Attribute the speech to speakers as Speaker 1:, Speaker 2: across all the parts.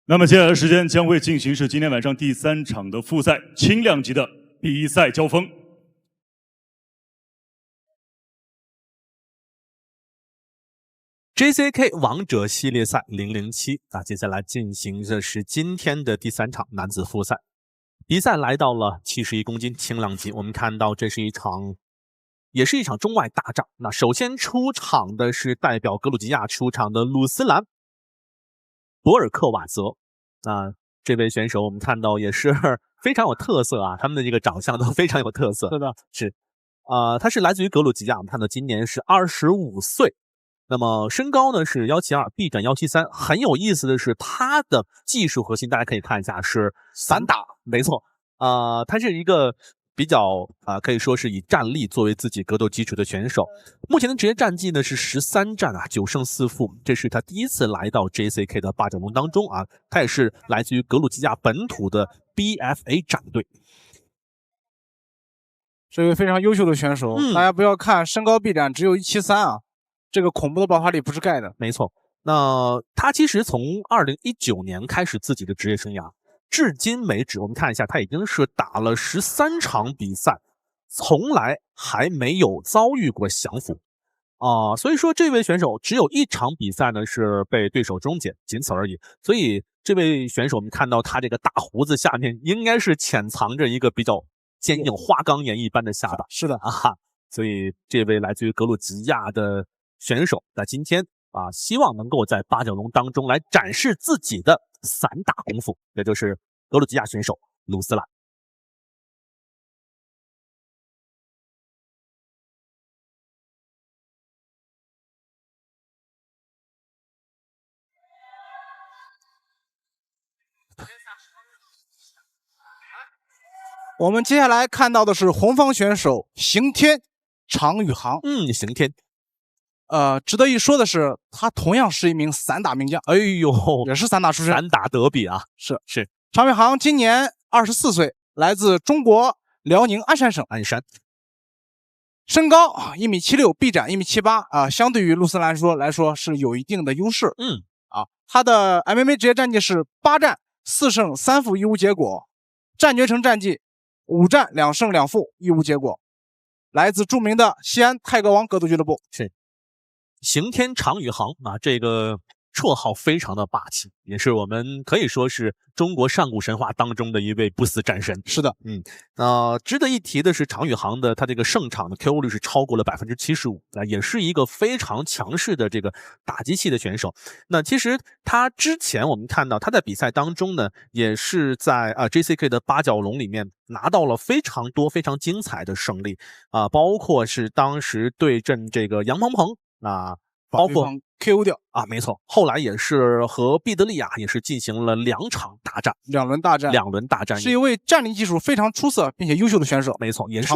Speaker 1: 那么接下来的时间将会进行是今天晚上第3场的复赛轻量级的比赛交锋。
Speaker 2: JCK 王者系列赛007接下来进行的是今天的第3场男子复赛。比赛来到了71公斤轻量级，我们看到这是也是一场中外大战。那首先出场的是代表格鲁吉亚出场的鲁斯兰·博尔克瓦泽。这位选手我们看到也是非常有特色啊，他们的这个长相都非常有特色。
Speaker 3: 是的，
Speaker 2: 是，他是来自于格鲁吉亚，我们看到今年是25岁。那么身高呢是172，臂展173。很有意思的是，他的技术核心大家可以看一下是散打，没错。他是一个比较可以说是以战力作为自己格斗基础的选手。目前的职业战绩呢是13战9胜4负，这是他第一次来到 JCK 的八角笼当中啊。他也是来自于格鲁吉亚本土的 BFA 战队。
Speaker 3: 是一位非常优秀的选手，大家不要看身高臂展只有173啊，这个恐怖的爆发力不是盖的。
Speaker 2: 没错，那他其实从2019年开始自己的职业生涯，至今为止，我们看一下，他已经是打了13场比赛，从来还没有遭遇过降服所以说这位选手只有1场比赛呢是被对手终结，仅此而已。所以这位选手我们看到他这个大胡子下面应该是潜藏着一个比较坚硬花岗岩一般的下巴。
Speaker 3: 是的
Speaker 2: 所以这位来自于格鲁吉亚的选手在今天希望能够在八角笼当中来展示自己的散打功夫，也就是格鲁吉亚选手鲁斯兰。
Speaker 3: 我们接下来看到的是红方选手刑天常宇航。
Speaker 2: 刑天。
Speaker 3: 值得一说的是，他同样是一名散打名将。
Speaker 2: 哎呦，
Speaker 3: 也是散打出身，
Speaker 2: 散打德比啊！
Speaker 3: 是。
Speaker 2: 常
Speaker 3: 宇航今年24岁，来自中国辽宁鞍山省。身高1.76米，臂展1.78米相对于鲁斯兰来说是有一定的优势。他的 MMA 职业战绩是8战4胜3负1无结果，战决城战绩5战2胜2负1无结果，来自著名的西安泰格王格斗俱乐部。
Speaker 2: 是。刑天常宇航这个绰号非常的霸气，也是我们可以说是中国上古神话当中的一位不死战神。
Speaker 3: 是的，
Speaker 2: 值得一提的是常宇航的他这个胜场的 KO 率是超过了75%，也是一个非常强势的这个打击系的选手。那其实他之前我们看到他在比赛当中呢，也是在JCK 的八角笼里面拿到了非常多非常精彩的胜利包括是当时对阵这个杨鹏鹏包括
Speaker 3: KO 掉
Speaker 2: 没错，后来也是和毕德利亚也是进行了2场大战
Speaker 3: ，2轮大战，是一位战力技术非常出色并且优秀的选手。
Speaker 2: 没错，也是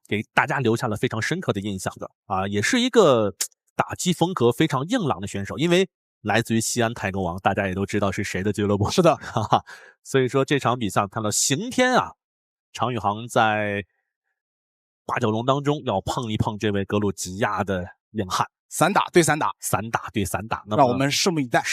Speaker 2: 给大家留下了非常深刻的印象的也是一个打击风格非常硬朗的选手，因为来自于西安泰格王，大家也都知道是谁的俱乐部。
Speaker 3: 是的，
Speaker 2: 所以说这场比赛看到刑天常宇航在八角笼当中要碰一碰这位格鲁吉亚的硬汉。
Speaker 3: 散打对散打，
Speaker 2: 那
Speaker 3: 让我们拭目以待。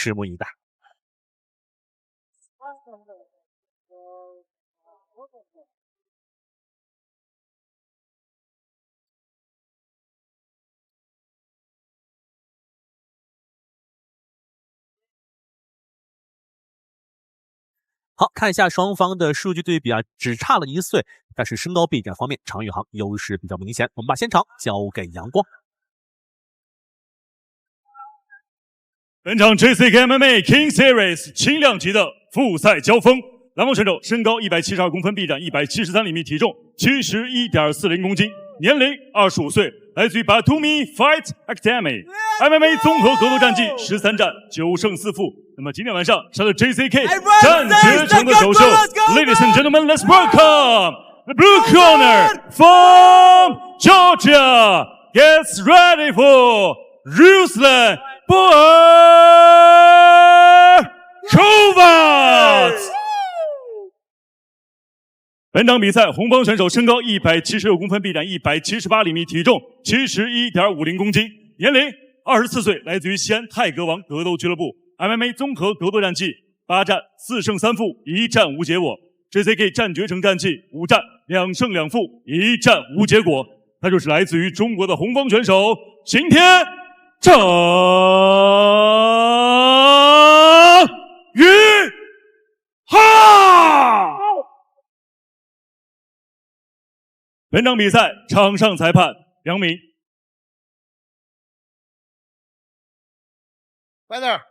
Speaker 2: 好，看一下双方的数据对比只差了1岁，但是身高臂展方面常宇航优势比较明显。我们把现场交给阳光。
Speaker 1: 本场 JCK MMA King Series 轻量级的复赛交锋，蓝方选手身高172公分，臂展173厘米，体重71.40公斤，年龄25岁，来自于 Batumi Fight Academy， MMA 综合格斗战绩13战9胜4负。那么今天晚上他的 JCK 战决城的首秀 ，Ladies and gentlemen, let's welcome the blue corner from Georgia. Gets ready for Ruslan Borkovac。本场比赛，红方选手身高176公分，臂展178厘米，体重71.50公斤，年龄24岁，来自于西安泰格王格斗俱乐部，MMA 综合格斗战绩8战4胜3负，1战无结果。JCK 战决成战绩5战2胜2负，1战无结果。他就是来自于中国的红方选手刑天张宇航。本场比赛场上裁判杨明。
Speaker 4: Weather.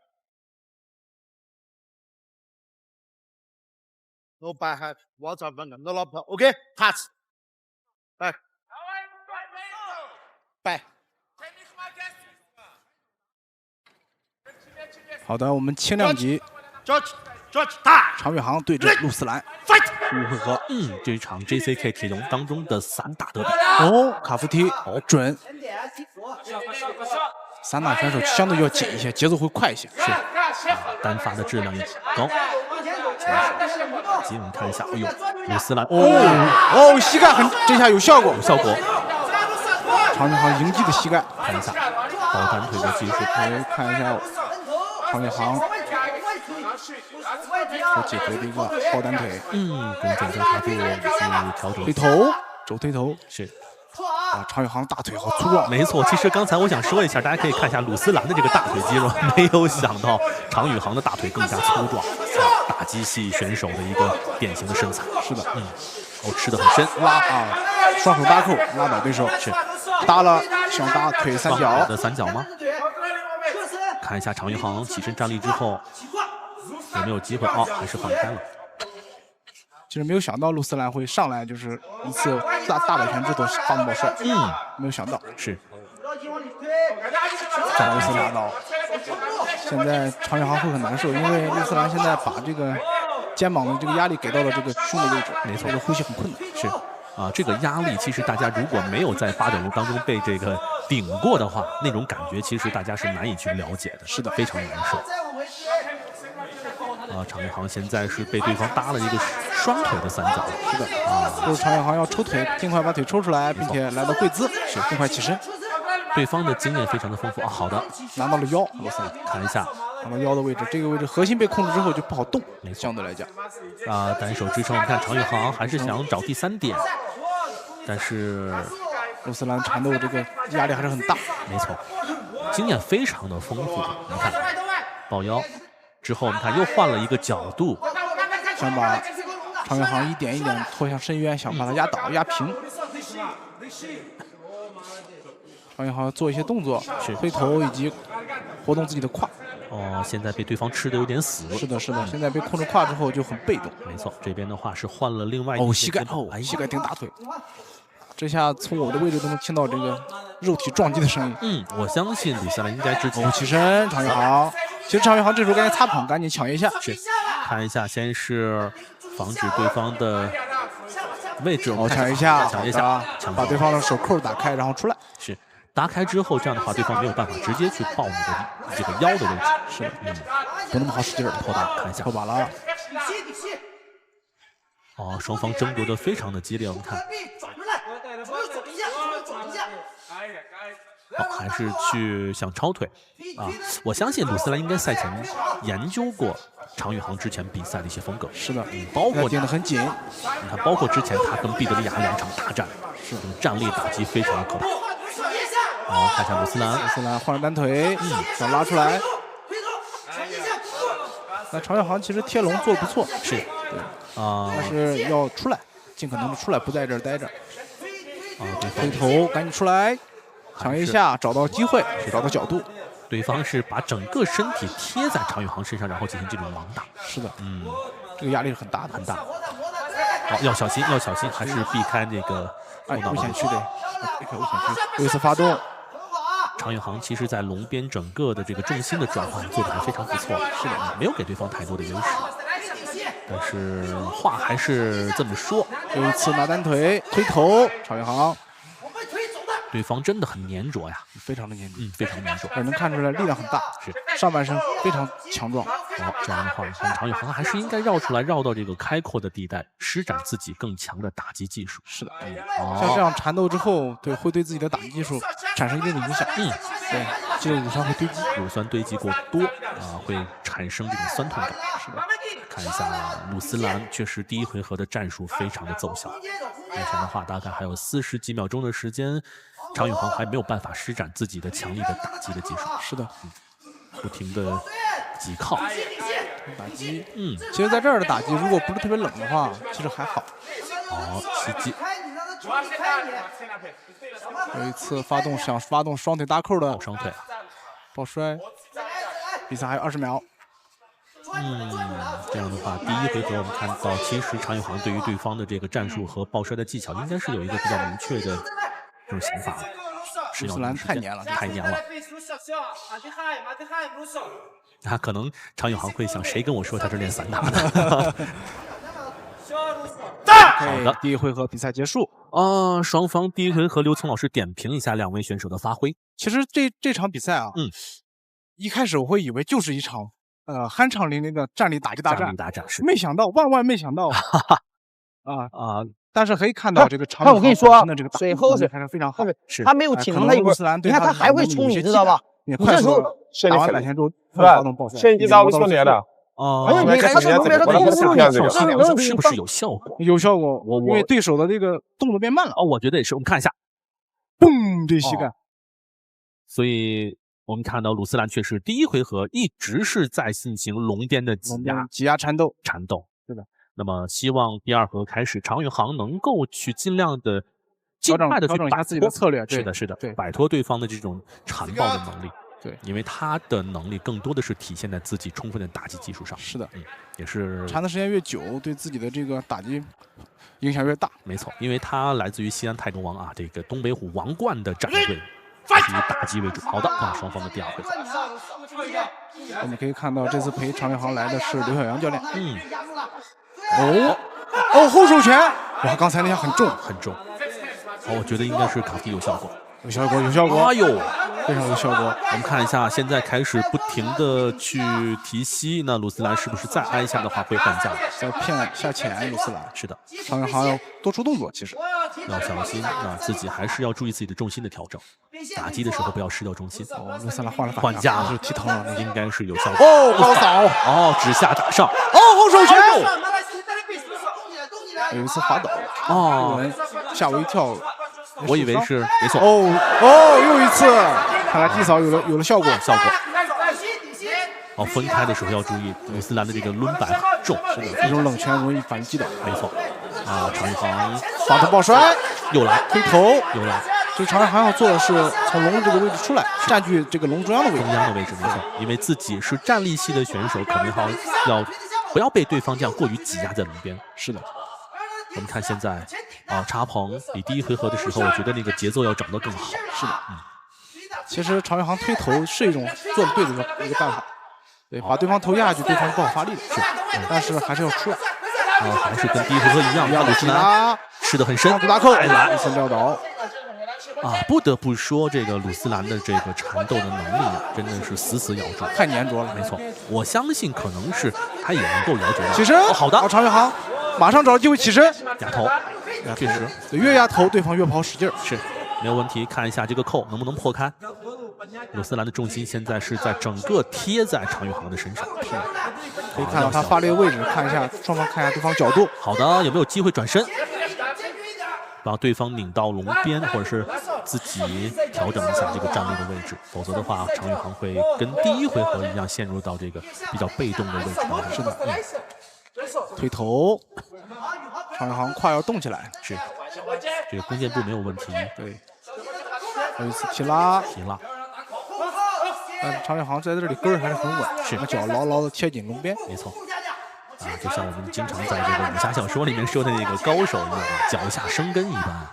Speaker 4: No bad hat. What's up, man? No love. Okay, pass. Back. Back.
Speaker 3: 好的，我们轻量级
Speaker 4: George, die.
Speaker 3: 常宇航对阵陆思兰
Speaker 4: Fight.
Speaker 3: 5回合。
Speaker 2: 这一场 JCK 铁笼当中的散打德比。
Speaker 3: 卡夫踢准。散打选手相对要紧一些，节奏会快一些。
Speaker 2: 是单发的质量也高。我们看一下，哎呦，鲁斯兰
Speaker 3: 膝盖这下有效果，
Speaker 2: 有效果。
Speaker 3: 常宇航迎击的膝盖，
Speaker 2: 看一下抱单腿的技术，
Speaker 3: 看一下常宇航所解决的一个抱单腿，
Speaker 2: 跟整个踏步去调整
Speaker 3: 推头，肘推头
Speaker 2: 是。
Speaker 3: 常宇航大腿好粗壮，
Speaker 2: 没错。其实刚才我想说一下，大家可以看一下鲁斯兰的这个大腿肌肉，没有想到常宇航的大腿更加粗壮，打击系选手的一个典型的身材。
Speaker 3: 是的，
Speaker 2: 吃得很深，
Speaker 3: 双手搭扣拉倒对手，是搭了想搭腿三角
Speaker 2: 的三角吗？看一下常宇航起身站立之后有没有机会？还是放开了。
Speaker 3: 其实没有想到陆思兰会上来就是一次大摆拳之后发冒帅，没有想到
Speaker 2: 是。
Speaker 3: 再一次拿刀，现在常宇航会很难受，因为陆思兰现在把这个肩膀的这个压力给到了这个胸的位置，
Speaker 2: 没错，
Speaker 3: 呼吸很困难。
Speaker 2: 是这个压力其实大家如果没有在8点钟当中被这个顶过的话，那种感觉其实大家是难以去了解的，
Speaker 3: 是的，
Speaker 2: 非常难受。常宇航现在是被对方搭了一个双腿的三角，
Speaker 3: 是的，就是常宇航要抽腿，尽快把腿抽出来，并且来到跪姿，是尽快起身。
Speaker 2: 对方的经验非常的丰富好的，
Speaker 3: 拿到了腰，
Speaker 2: 看一下，
Speaker 3: 拿到腰的位置，这个位置核心被控制之后就不好动，相对来讲。
Speaker 2: 单手支撑，我们看常宇航还是想找第3点，但是
Speaker 3: 陆思兰缠斗这个压力还是很大，
Speaker 2: 没错，经验非常的丰富。你看，抱腰。之后我们看又换了一个角度，
Speaker 3: 想把常宇航一点一点拖向深渊，想把他压倒、压平。常宇航做一些动作，推头以及活动自己的胯。
Speaker 2: 现在被对方吃的有点死。
Speaker 3: 是的，是的，现在被控制胯之后就很被动。
Speaker 2: 没错，这边的话是换了另外一
Speaker 3: 膝盖，膝盖顶大腿。这下从我的位置都能听到这个肉体撞击的声音。
Speaker 2: 我相信鲁斯兰应该之前
Speaker 3: 起身，常宇航。其实常宇航这时候赶紧擦捧，赶紧抢一下。
Speaker 2: 是，看一下，先是防止对方的位置，
Speaker 3: 抢一下，把对方的手扣打开，然后出来。
Speaker 2: 是，打开之后，这样的话对方没有办法直接去抱你的这个腰的位置。
Speaker 3: 是，不那么好使劲儿。
Speaker 2: 拖把，看一下，
Speaker 3: 拖把了。
Speaker 2: 双方争夺的非常的激烈，我们看。还是去想超腿我相信鲁斯兰应该赛前研究过常宇航之前比赛的一些风格。
Speaker 3: 是的，
Speaker 2: 包括
Speaker 3: 盯得很紧。
Speaker 2: 你看，包括之前他跟毕德利亚2场大战，这种战力打击非常的可怕。看一下鲁斯兰
Speaker 3: 换了单腿，想拉出来。那常宇航其实贴笼做的不错，
Speaker 2: 是，
Speaker 3: 对，但是要出来，尽可能的出来，不在这儿待着。推头，赶紧出来。抢一下，找到机会，找到角度。
Speaker 2: 对方是把整个身体贴在常宇航身上，然后进行这种盲打。
Speaker 3: 是的，这个压力是很大的，
Speaker 2: 很大。要小心，要小心，还是避开这个
Speaker 3: 危险区的，避开危险区。又一次发动。
Speaker 2: 常宇航其实在笼边整个的这个重心的转换做得还非常不错，是的，没有给对方太多的优势。但是话还是这么说，
Speaker 3: 又一次拿单腿推头，常宇航。
Speaker 2: 对方真的很粘着呀，
Speaker 3: 非常的粘着，
Speaker 2: 非常粘着，
Speaker 3: 能看出来力量很大，
Speaker 2: 是
Speaker 3: 上半身非常强壮。
Speaker 2: 这样的话，常宇航还是应该绕出来，绕到这个开阔的地带，施展自己更强的打击技术。
Speaker 3: 是的，像这样缠斗之后，会对自己的打击技术产生一定的影响。对，肌肉乳酸会堆积，
Speaker 2: 乳酸堆积过多会产生这种酸痛感。
Speaker 3: 是的，
Speaker 2: 看一下鲁斯兰，确实第一回合的战术非常的奏效。目前的话，大概还有40几秒钟的时间，常宇航还没有办法施展自己的强力的打击的技术。
Speaker 3: 是的，
Speaker 2: 不停的挤靠
Speaker 3: 打击。其实在这儿的打击，如果不是特别冷的话，其实还好。
Speaker 2: 袭击。
Speaker 3: 有一次想发动双腿搭扣的
Speaker 2: 双腿
Speaker 3: 抱摔。比赛还有20秒。
Speaker 2: 这样的话，第一回合我们看到，其实常宇航对于对方的这个战术和抱摔的技巧，应该是有一个比较明确的这种想法的。
Speaker 3: 鲁斯兰太黏了，
Speaker 2: 太黏了。他可能常宇航会想，谁跟我说他是练散打的？好的，
Speaker 3: 第一回合比赛结束。
Speaker 2: 双方第一回合，刘聪老师点评一下2位选手的发挥。
Speaker 3: 其实这场比赛啊，一开始我会以为就是一场酣畅淋漓的战力打击大战，
Speaker 2: 是
Speaker 3: 没想到，万万没想到但是可以看到这个常宇航
Speaker 5: 我跟你说，
Speaker 3: 的这个
Speaker 5: 水后
Speaker 3: 还是非常好，
Speaker 2: 是
Speaker 5: 他没有体能的一会儿，你看他还会冲，你知道吧？
Speaker 3: 你快速打完2天之后，
Speaker 6: 发动爆摔，现在到说你的。
Speaker 5: 他这旁边的动作
Speaker 2: 是不是有效果？
Speaker 3: 有效果，因为对手的这个动作变慢了。
Speaker 2: 我觉得也是。我们看一下，
Speaker 3: 嘣，这膝盖。
Speaker 2: 所以我们看到鲁斯兰确实第一回合一直是在进行龙边的挤
Speaker 3: 压缠斗。
Speaker 2: 是的。那么希望第2回合开始，常宇航能够去尽量的尽快的去
Speaker 3: 调整一下自己的策略。
Speaker 2: 是的，摆脱对方的这种缠抱的能力。
Speaker 3: 对，
Speaker 2: 因为他的能力更多的是体现在自己充分的打击技术上。
Speaker 3: 是的，
Speaker 2: 也是
Speaker 3: 缠的时间越久，对自己的这个打击影响越大。
Speaker 2: 没错，因为他来自于西安太公王这个东北虎王冠的战队，以打击为主。好的，双方的第2回合。
Speaker 3: 我们可以看到，这次陪常宇航来的是刘晓阳教练。后手拳，哇，刚才那下很重。
Speaker 2: 我觉得应该是卡蒂有效果。
Speaker 3: 有效果！
Speaker 2: 哎呦，
Speaker 3: 非常有效果。
Speaker 2: 我们看一下，现在开始不停的去提膝，那鲁斯兰是不是再挨一下的话会换架？
Speaker 3: 再骗下潜，鲁斯兰。
Speaker 2: 是的，
Speaker 3: 常宇航要多出动作，其实
Speaker 2: 要小心自己还是要注意自己的重心的调整，打击的时候不要失掉重心。
Speaker 3: 鲁斯兰
Speaker 2: 换架了，
Speaker 3: 是踢疼了，
Speaker 2: 应该是有效果。
Speaker 3: 高扫，
Speaker 2: 直下打上，
Speaker 3: 后手拳，有一次滑倒，吓我一跳。
Speaker 2: 我以为是没错。
Speaker 3: 又一次，看来地扫有了效果。
Speaker 2: 分开的时候要注意，鲁斯兰的这个抡摆很重，
Speaker 3: 这种冷拳容易反击倒。
Speaker 2: 没错。常宇航
Speaker 3: 发动抱摔，
Speaker 2: 又来
Speaker 3: 推头，
Speaker 2: 又来。
Speaker 3: 所以常宇航要做的是从龙的这个位置出来，占据这个龙中央的位置。
Speaker 2: 没错。因为自己是站立系的选手，肯定不要被对方这样过于挤压在龙边。
Speaker 3: 是的。
Speaker 2: 我们看现在插棚比第一回合的时候，我觉得那个节奏要找得更好。
Speaker 3: 是的，其实常宇航推头是一种做的对的一个办法，对，把对方头压下去，对方不好发力的，但是还是要出来。
Speaker 2: 还是跟第一回合一样，鲁斯兰吃得很深，
Speaker 3: 大扣，一次撂倒。
Speaker 2: 不得不说，这个鲁斯兰的这个缠斗的能力真的是死咬住，
Speaker 3: 太粘着了。
Speaker 2: 没错，我相信可能是他也能够了解到。
Speaker 3: 起身，
Speaker 2: 好的，
Speaker 3: 常宇航马上找到机会起身，
Speaker 2: 压头，确实，
Speaker 3: 越压头对方越不好使劲，
Speaker 2: 是没有问题。看一下这个扣能不能破开。鲁斯兰的重心现在是在整个贴在常宇航的身上，
Speaker 3: 可以看到他发力的位置，看一下双方看一下对方角度。
Speaker 2: 好的，有没有机会转身？把对方拧到龙边，或者是自己调整一下这个站立的位置，否则的话，常宇航会跟第一回合一样陷入到这个比较被动的位置。
Speaker 3: 是的，推头，常宇航胯要动起来，
Speaker 2: 是这个弓箭步没有问题。
Speaker 3: 对，有一次提拉，但是常宇航在这里根儿还是很稳，
Speaker 2: 是
Speaker 3: 把脚牢牢的贴紧龙边，
Speaker 2: 没错。就像我们经常在这个武侠小说里面说的那个高手一样，脚下生根一般。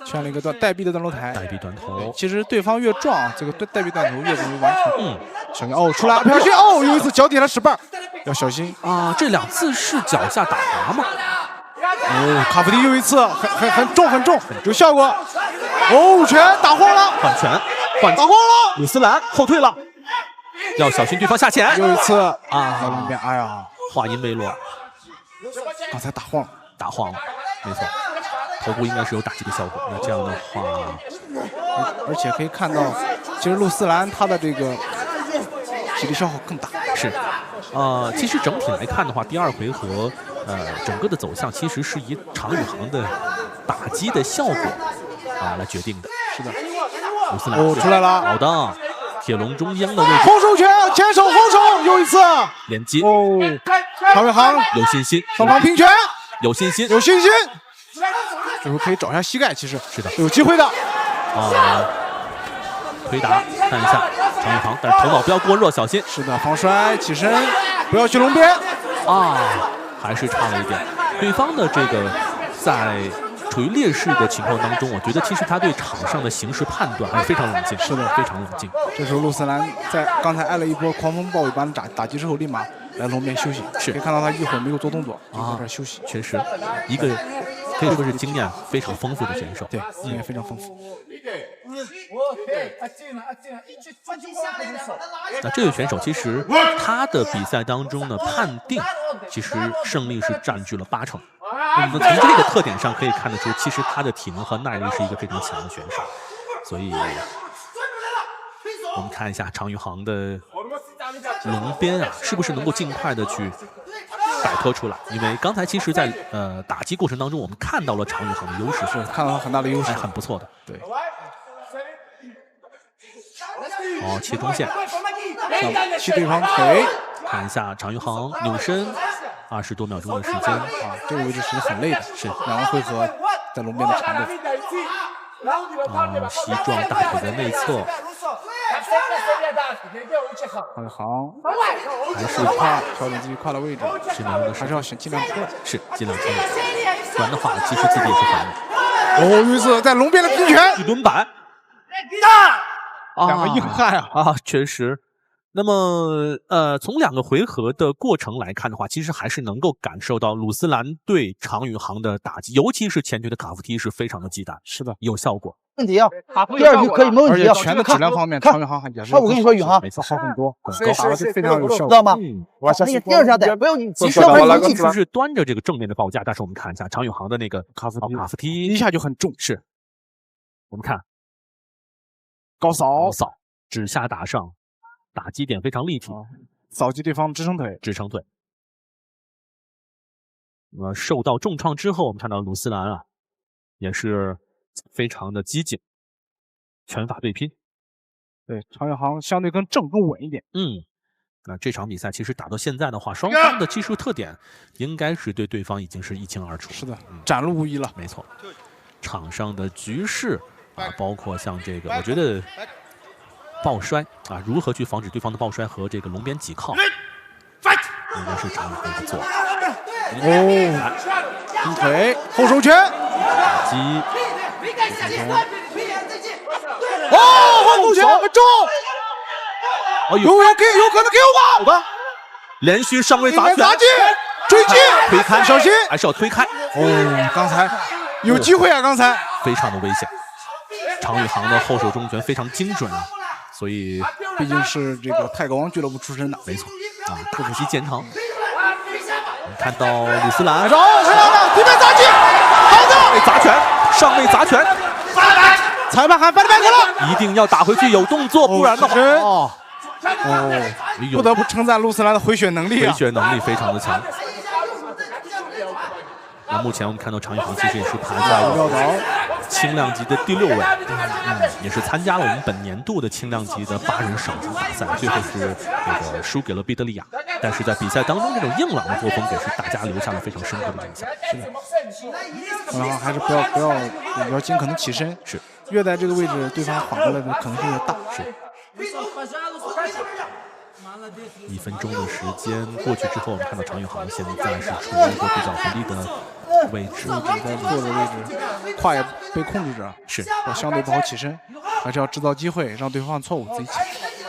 Speaker 3: 圈了一个带臂的断头台，
Speaker 2: 带臂断头。
Speaker 3: 其实对方越壮，这个带臂断头越容易完成。小心出来，不小心有一次脚底下使绊，要小心
Speaker 2: 这2次是脚下打滑吗？
Speaker 3: 卡夫迪又一次很重，有效果。拳打晃了，
Speaker 2: 换拳，
Speaker 3: 打晃了，
Speaker 2: 鲁斯兰后退了。要小心对方下潜，
Speaker 3: 又一次龙边，话
Speaker 2: 音未落，
Speaker 3: 刚才打晃了，
Speaker 2: 没错，头部应该是有打击的效果。那这样的话，
Speaker 3: 而且可以看到，其实露丝兰她的这个体力消耗更大。
Speaker 2: 是，其实整体来看的话，第2回合，整个的走向其实是以常宇航的打击的效果来决定的。
Speaker 3: 是的，
Speaker 2: 露丝兰
Speaker 3: 出来了，
Speaker 2: 好的，铁笼中央的位置，
Speaker 3: 后手拳，前手后手，又一次
Speaker 2: 连击。
Speaker 3: 常宇航
Speaker 2: 有信心，
Speaker 3: 双方拼拳，
Speaker 2: 有信心，
Speaker 3: 有信心。这时候可以找一下膝盖，其实
Speaker 2: 是的，
Speaker 3: 有机会的。
Speaker 2: 推打，看一下常宇航，但是头脑不要过热，小心。
Speaker 3: 是的，防摔起身，不要去笼边
Speaker 2: 还是差了一点。对方的这个在处于劣势的情况当中，我觉得其实他对场上的形势判断还是非常冷静。
Speaker 3: 是的，
Speaker 2: 非常冷静。
Speaker 3: 这时候露丝兰在刚才挨了一波狂风暴雨般的打击之后，立马来笼边休息。
Speaker 2: 是，
Speaker 3: 可以看到他一会儿没有做动作，在这休息。
Speaker 2: 确实，一个可以说是经验非常丰富的选手。
Speaker 3: 对，经验非常丰富。
Speaker 2: 那这位选手其实他的比赛当中呢，判定其实胜利是占据了80%。那么从这个特点上可以看得出，其实他的体能和耐力是一个非常强的选手。所以，我们看一下常宇航的笼边是不是能够尽快的去摆脱出来？因为刚才其实在打击过程当中，我们看到了常宇航的优势，
Speaker 3: 是看到了很大的优势，
Speaker 2: 很不错的。
Speaker 3: 对。
Speaker 2: 切中线，
Speaker 3: 踢对方腿，
Speaker 2: 看一下常宇航扭身，20多秒钟的时间
Speaker 3: 这个位置是很累的，是2个回合在笼边的缠斗。
Speaker 2: 膝撞大腿的内侧，
Speaker 3: 常宇航还是跨调整自己跨的位置，还是要尽量出来，
Speaker 2: 是尽量出来，不然的话其实自己也是烦
Speaker 3: 的。有一次在笼边的拼拳，
Speaker 2: 一轮摆。
Speaker 3: 2个硬汉
Speaker 2: 确实。那么，从2个回合的过程来看的话，其实还是能够感受到露丝兰对常宇航的打击，尤其是前腿的卡夫踢是非常的忌惮，
Speaker 3: 是的，
Speaker 2: 有效果。
Speaker 4: 问题啊，第2局可以没问题。
Speaker 3: 而且拳的质量方面，常宇航也是。
Speaker 4: 我跟你说，宇航
Speaker 3: 每次好很多，打的非常有效果，
Speaker 4: 知道吗？那个第2下带不用你，
Speaker 2: 其实是端着这个正面的报价，但是我们看一下常宇航的那个卡夫踢
Speaker 3: 一下就很重，
Speaker 2: 是。我们看。
Speaker 3: 高扫，
Speaker 2: 指下打上，打击点非常立体，
Speaker 3: 扫击对方支撑腿。
Speaker 2: 受到重创之后，我们看到露丝兰也是非常的激进，拳法对拼。
Speaker 3: 对，常宇航相对更正更稳一点。
Speaker 2: 那这场比赛其实打到现在的话，双方的技术特点应该是对对方已经是一清二楚。
Speaker 3: 是的，展露无遗了。
Speaker 2: 没错，场上的局势。包括像这个，我觉得抱摔如何去防止对方的抱摔和这个笼边挤靠，应该是常宇航不错。
Speaker 3: 踢腿，后手拳，
Speaker 2: 打击，
Speaker 3: 后手拳很重，有可能 KO 吧？
Speaker 2: 连续上位砸拳，
Speaker 3: 追击，
Speaker 2: 推开，
Speaker 3: 小心，
Speaker 2: 还是要推开。
Speaker 3: 刚才有机会刚才
Speaker 2: 非常的危险。常宇航的后手中拳非常精准所以
Speaker 3: 毕竟是这个泰格王俱乐部出身的，
Speaker 2: 没错特主席见长。我们看到露丝兰，
Speaker 3: 地面砸击，好的，
Speaker 2: 砸拳，上位砸拳，
Speaker 3: 裁判喊翻白了，
Speaker 2: 一定要打回去，有动作，不然的话，
Speaker 3: 不得不称赞露丝兰的回血能力，
Speaker 2: 回血能力非常的强。那目前我们看到常宇航其实也是排在轻量级的第6位，也是参加了我们本年度的轻量级的8人省级大赛，最后是那个输给了毕德利亚。但是在比赛当中，这种硬朗的作风给是大家留下了非常深刻的印象。
Speaker 3: 是的，还是不要尽可能起身，
Speaker 2: 是
Speaker 3: 越在这个位置，对方缓过来的可能性越大。
Speaker 2: 是。1分钟的时间过去之后，我们看到常宇航现在是处于一个比较不利的位置，
Speaker 3: 在坐的位置，胯也被控制着，
Speaker 2: 是
Speaker 3: 相对不好起身，还是要制造机会，让对方错误自己起。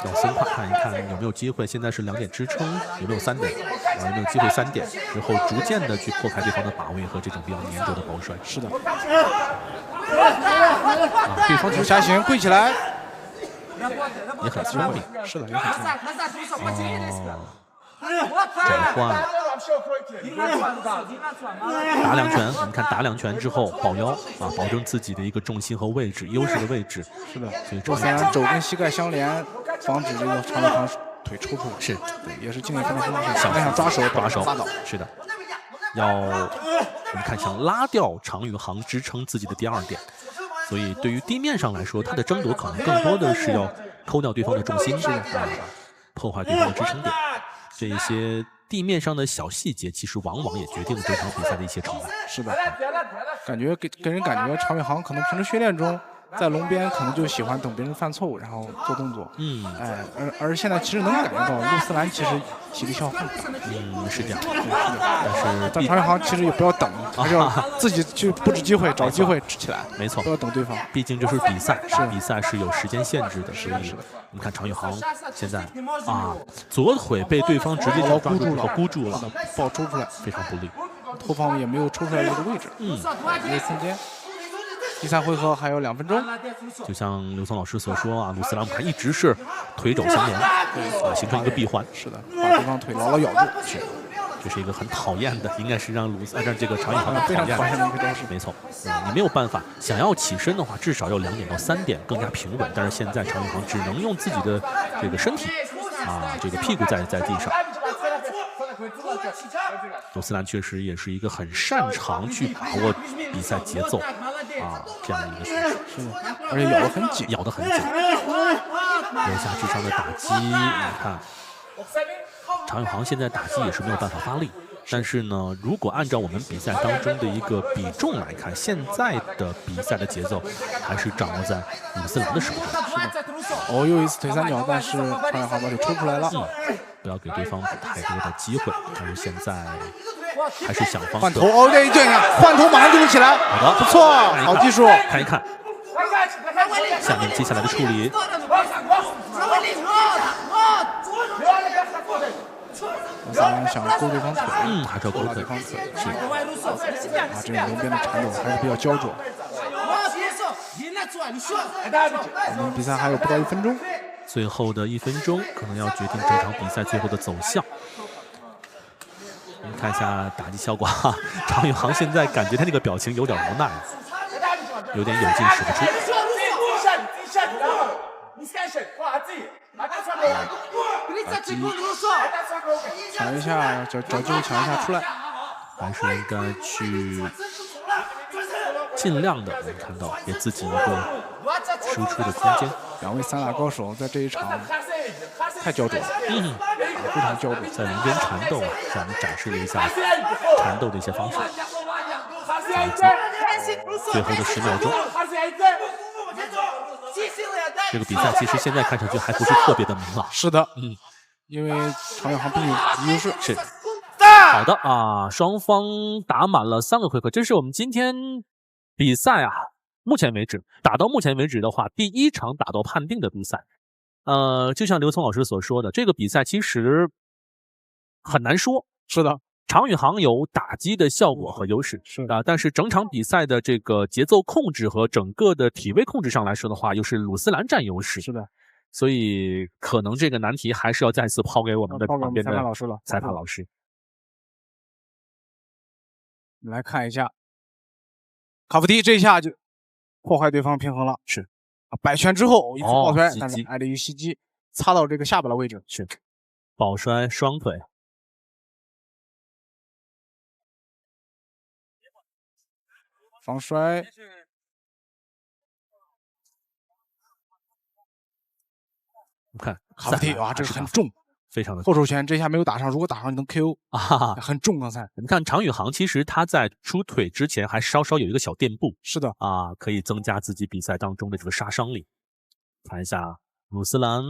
Speaker 2: 要松快看一看有没有机会，现在是2点支撑，有没有3点，有没有机会3点之后逐渐的去破开对方的把位和这种比较粘着的抱摔。
Speaker 3: 是的，
Speaker 2: 对方
Speaker 3: 游侠形跪起来。
Speaker 2: 也很聪明，
Speaker 3: 是的，也很聪明。
Speaker 2: 转换，打两拳，我们看打两拳之后保腰啊，保证自己的一个重心和位置，优势的位置。
Speaker 3: 是的，
Speaker 2: 所以
Speaker 3: 陆思兰肘跟膝盖相连，防止这个常玉航腿抽出来。
Speaker 2: 是，
Speaker 3: 对，也是经验非常丰富，想想抓手拉倒。
Speaker 2: 是的，要我们看想拉掉常宇航支撑自己的第二点，所以对于地面上来说，他的争夺可能更多的是要抠掉对方的重心，破坏对方的支撑点。这一些地面上的小细节，其实往往也决定了这场比赛的一些成败。
Speaker 3: 是的，感觉给人感觉常宇航可能平时训练中，在笼边可能就喜欢等别人犯错误，然后做动作。哎，而现在其实能感觉到陆思兰其实体力消耗很大。
Speaker 2: 是这样。
Speaker 3: 但常宇航其实也不要等，还是要自己去布置机会，找机会起来。
Speaker 2: 没错，
Speaker 3: 不要等对方。
Speaker 2: 毕竟这是比赛，比赛是有时间限制的，所以我们看常宇航现在左腿被对方直接就箍住了，
Speaker 3: 不好抽出来，
Speaker 2: 非常不利。
Speaker 3: 后方也没有抽出来这个位置，没有空间。第3回合还有2分钟，
Speaker 2: 就像刘聪老师所说啊，鲁斯兰姆一直是腿肘相连，形成一个闭环。
Speaker 3: 是的，把对方腿牢牢咬住。
Speaker 2: 是，这是一个很讨厌的，应该是让这个常宇航
Speaker 3: 非常讨厌的一个招式。
Speaker 2: 没错，你没有办法，想要起身的话，至少要2点到3点更加平稳。但是现在常宇航只能用自己的这个身体这个屁股在地上。鲁斯兰确实也是一个很擅长去把握比赛节奏这样的一个选手，
Speaker 3: 是的，而且咬得很紧，
Speaker 2: 留下智商的打击，你看，常宇航现在打击也是没有办法发力。但是呢，如果按照我们比赛当中的一个比重来看，现在的比赛的节奏还是掌握在鲁斯兰的手中。
Speaker 3: 又一次腿三角，但是常宇航把腿抽出来了。
Speaker 2: 不要给对方太多的机会，但是现在还是想方
Speaker 3: 换头这一对呀，换头马上就能起来。
Speaker 2: 好的，
Speaker 3: 不错，好技术。
Speaker 2: 看一看，下面接下来的处理。
Speaker 3: 鲁斯兰想勾对方腿，
Speaker 2: 还是要勾
Speaker 3: 对方腿，
Speaker 2: 是。
Speaker 3: 这种笼边的缠斗还是比较焦灼。我们比赛还有不到1分钟。
Speaker 2: 最后的1分钟可能要决定这场比赛最后的走向。我们看一下打击效果常宇航现在感觉他那个表情有点无奈，有点有劲使不出。
Speaker 3: 抢一下，找机会抢一下出来，
Speaker 2: 还是应该去尽量的，我们看到给自己一个输出的空间。
Speaker 3: 2位散打高手在这一场太焦灼了，非常焦灼，
Speaker 2: 在笼边缠斗向我们展示了一下缠斗的一些方式。最后的10秒钟，这个比赛其实现在看上去还不是特别的明朗。
Speaker 3: 是的，因为常宇航并有优势。
Speaker 2: 是。好的双方打满了3个回合，这是我们今天比赛目前为止打到目前为止的话，第1场打到判定的比赛。就像刘聪老师所说的，这个比赛其实很难说。
Speaker 3: 是的，
Speaker 2: 常宇航有打击的效果和优势，但是整场比赛的这个节奏控制和整个的体位控制上来说的话，又是鲁斯兰占优势。
Speaker 3: 是的，
Speaker 2: 所以可能这个难题还是要再次抛给我们的旁边的裁判老师。
Speaker 3: 来看一下，卡夫迪这一下就破坏对方平衡了。
Speaker 2: 是
Speaker 3: 摆拳之后一次抱摔，但是挨了一个袭击，擦到这个下巴的位置。
Speaker 2: 是抱摔双腿。
Speaker 3: 防摔。
Speaker 2: 我看
Speaker 3: 卡夫迪这个很重，
Speaker 2: 非常的
Speaker 3: 后手拳这一下没有打上，如果打上能 KO 很重。刚才
Speaker 2: 你看常宇航，其实他在出腿之前还稍稍有一个小垫步，
Speaker 3: 是的
Speaker 2: 可以增加自己比赛当中的这个杀伤力。看一下鲁斯兰，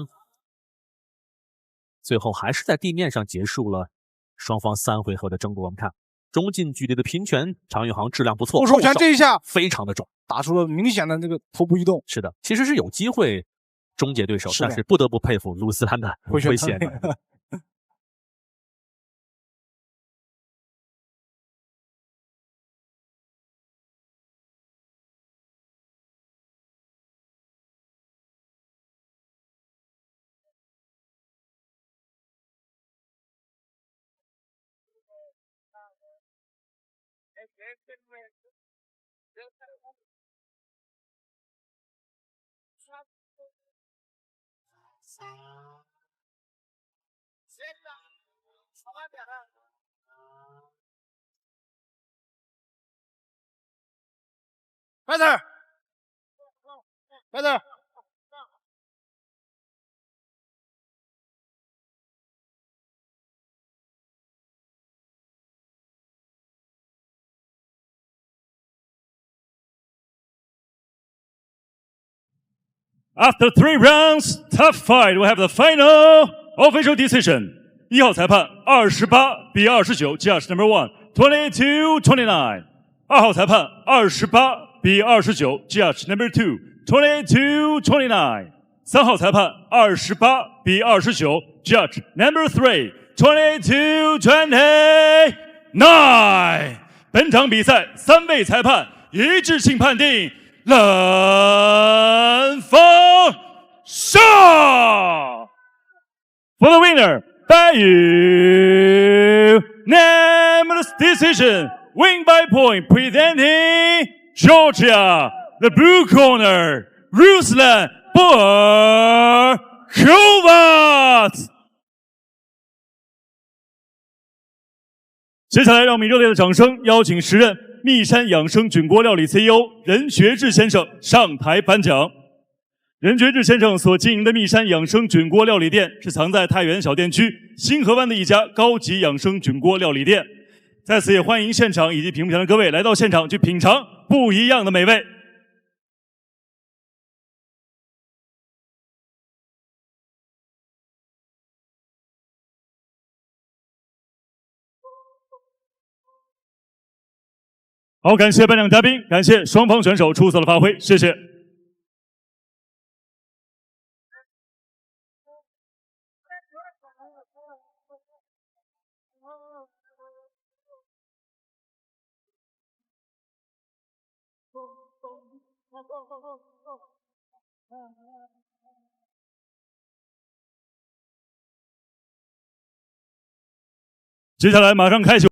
Speaker 2: 最后还是在地面上结束了双方3回合的争夺。我们看中近距离的平拳，常宇航质量不错，
Speaker 3: 后手拳这一下
Speaker 2: 非常的重，
Speaker 3: 打出了明显的那个头部移动。
Speaker 2: 是的，其实是有机会终结对手，但是不得不佩服鲁斯兰的诙谐。
Speaker 4: Better. Better.
Speaker 1: After 3 rounds, tough fight. We have the final official decision. 1号裁判28比29 ，Judge number 1 22-29。2号裁判28比29 ，Judge number 2 22-29。3号裁判28比29 ，Judge number 3 22-29。本场比赛3位裁判一致性判定。蓝方胜 ！For the winner, by unanimous decision, win by point, presenting Georgia, the blue corner, Ruslan Borkovat。接下来，让我们以热烈的掌声邀请时任密山养生菌锅料理 CEO 任学志先生上台颁奖。任学志先生所经营的密山养生菌锅料理店是藏在太原小店区新河湾的一家高级养生菌锅料理店。在此也欢迎现场以及屏幕前的各位来到现场去品尝不一样的美味。好，感谢颁奖嘉宾，感谢双方选手出色的发挥，谢谢。接下来马上开始。